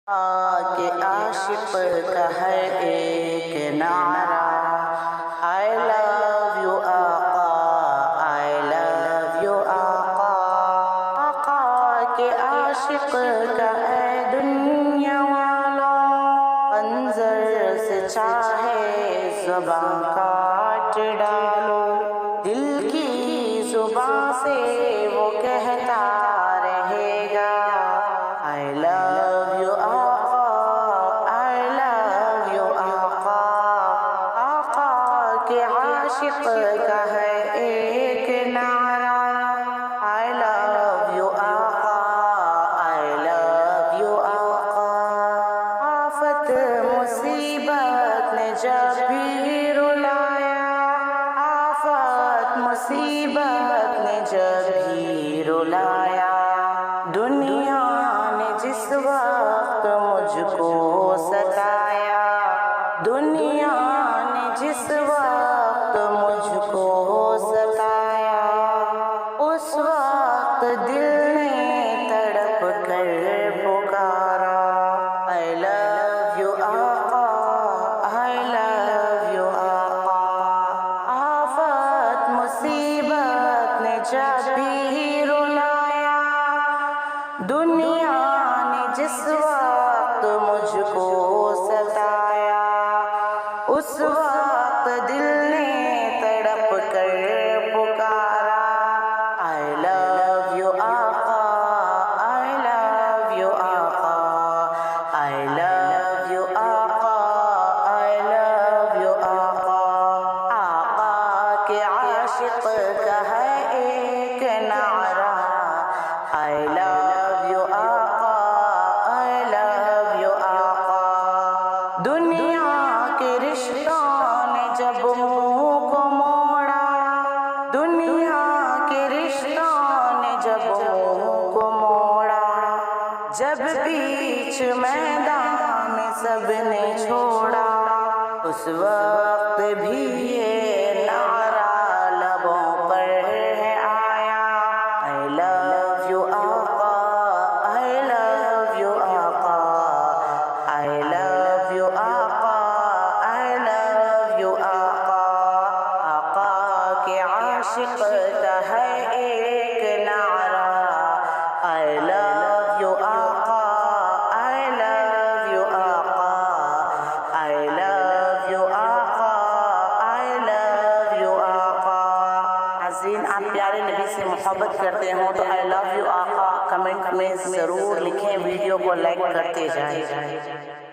کہ عاشق کا ہے ایک نعرہ I love you آقا I love you آقا آقا کے عاشق کا ہے دنیا والوں منظر سے چاہے زباں کاٹ ڈالو دل کی زباں سے وہ کہتا رہے گا I love you آقا I love you آقا آقا کے عاشق کا ہے ایک نعرہ I love you آقا I love you آقا آفت مصیبت نے جب بھی رلایا آفت مصیبت نے جب بھی رلایا دنیا نے جس وقت مجھ کو ستایا دنیا نے جس وقت مجھ کو ستایا اس وقت دل نے تڑپ کر پکارا I love you آقا I love you آقا آفت مصیبت نے جب بھی رلایا دنیا نے جس وقت مجھ کو ستایا اس وقت دل نے تڑپ کر پکارا I love you آقا I love you آقا I love you آقا I love you آقا آقا کے عاشق کا ہے ایک نعرہ I love you آقا I love you آقا دنیا کے رشتوں نے جب منہ کو موڑا دنیا کے رشتوں نے جب منہ کو موڑا جب بیچ میدان میں سب نے چھوڑا اس وقت بھی یہ نعرہ لبوں پر ہے آیا I love you آقا I love you آقا I love you آقا I love you آقا آقا کے عاشق کا ہے ایک نعرہ I love you آقا I love you آقا I love you آقا I love you آقا عزیز آپ پیارے نبی سے محبت کرتے ہوں تو I love you آقا کمنٹ میں ضرور لکھیں ویڈیو کو لائک کرتے جائیں